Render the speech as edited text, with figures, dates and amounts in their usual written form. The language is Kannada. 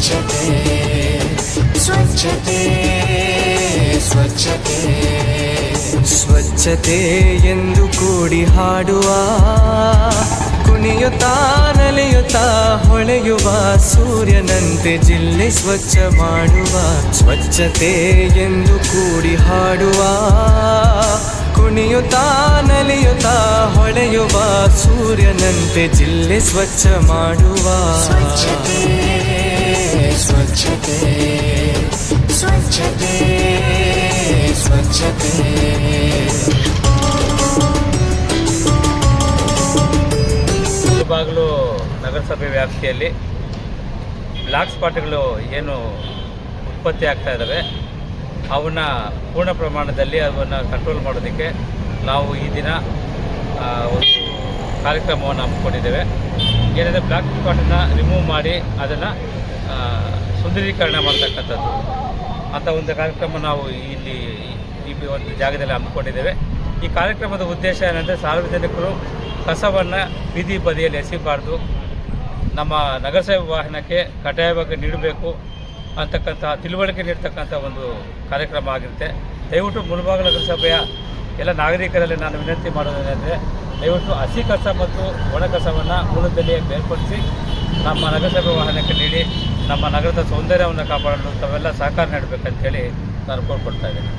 ಸ್ವಚ್ಛತೆ ಸ್ವಚ್ಛತೆ ಸ್ವಚ್ಛತೆ ಸ್ವಚ್ಛತೆ ಎಂದು ಕೂಡಿ ಹಾಡುವ, ಕುಣಿಯುತ್ತಾ ನಲಿಯುತ್ತಾ ಹೊಳೆಯುವ ಸೂರ್ಯನಂತೆ ಜಿಲ್ಲೆ ಸ್ವಚ್ಛ ಮಾಡುವ. ಸ್ವಚ್ಛತೆ ಎಂದು ಕೂಡಿ ಹಾಡುವ, ಕುಣಿಯುತ್ತಾ ನಲಿಯುತ್ತಾ ಹೊಳೆಯುವ ಸೂರ್ಯನಂತೆ ಜಿಲ್ಲೆ ಸ್ವಚ್ಛ ಮಾಡುವ. ಸ್ವಚ್ಛತೆ ಸ್ವಚ್ಛತೆ ಸ್ವಚ್ಛತೆ ಸ್ವಚ್ಛತೆ. ಮುಳಬಾಗಿಲು ನಗರಸಭೆ ವ್ಯಾಪ್ತಿಯಲ್ಲಿ ಬ್ಲ್ಯಾಕ್ ಸ್ಪಾಟ್ಗಳು ಏನು ಉತ್ಪತ್ತಿ ಆಗ್ತಾ ಇದ್ದಾವೆ ಅವನ್ನ ಪೂರ್ಣ ಪ್ರಮಾಣದಲ್ಲಿ ಅವನ್ನು ಕಂಟ್ರೋಲ್ ಮಾಡೋದಕ್ಕೆ ನಾವು ಈ ದಿನ ಒಂದು ಕಾರ್ಯಕ್ರಮವನ್ನು ಹಮ್ಮಿಕೊಂಡಿದ್ದೇವೆ. ಏನಂದರೆ ಬ್ಲ್ಯಾಕ್ ಸ್ಪಾಟನ್ನು ರಿಮೂವ್ ಮಾಡಿ ಅದನ್ನು ಸುಂದರೀಕರಣ ಮಾಡ್ತಕ್ಕಂಥದ್ದು ಅಂಥ ಒಂದು ಕಾರ್ಯಕ್ರಮ ನಾವು ಇಲ್ಲಿ ಈ ಒಂದು ಜಾಗದಲ್ಲಿ ಹಮ್ಮಿಕೊಂಡಿದ್ದೇವೆ. ಈ ಕಾರ್ಯಕ್ರಮದ ಉದ್ದೇಶ ಏನಂದರೆ ಸಾರ್ವಜನಿಕರು ಕಸವನ್ನು ಬೀದಿ ಬದಿಯಲ್ಲಿ ಎಸೆಯಬಾರ್ದು, ನಮ್ಮ ನಗರಸಭೆ ವಾಹನಕ್ಕೆ ಕಡ್ಡಾಯವಾಗಿ ನೀಡಬೇಕು ಅಂತಕ್ಕಂಥ ತಿಳುವಳಿಕೆ ನೀಡ್ತಕ್ಕಂಥ ಒಂದು ಕಾರ್ಯಕ್ರಮ ಆಗಿರುತ್ತೆ. ದಯವಿಟ್ಟು ಮುಳಬಾಗಿಲು ನಗರಸಭೆಯ ಎಲ್ಲ ನಾಗರಿಕರಲ್ಲಿ ನಾನು ವಿನಂತಿ ಮಾಡೋದೇನೆಂದರೆ, ದಯವಿಟ್ಟು ಹಸಿ ಕಸ ಮತ್ತು ಒಣ ಕಸವನ್ನು ಮೂಲದಲ್ಲಿಯೇ ಬೇರ್ಪಡಿಸಿ ನಮ್ಮ ನಗರಸಭೆ ವಾಹನಕ್ಕೆ ನೀಡಿ ನಮ್ಮ ನಗರದ ಸೌಂದರ್ಯವನ್ನು ಕಾಪಾಡಲು ತಾವೆಲ್ಲ ಸಹಕಾರ ನೀಡಬೇಕಂತೇಳಿ ನಾನು ಕೋರ್ಕೊಳ್ತಾ ಇದ್ದೇನೆ.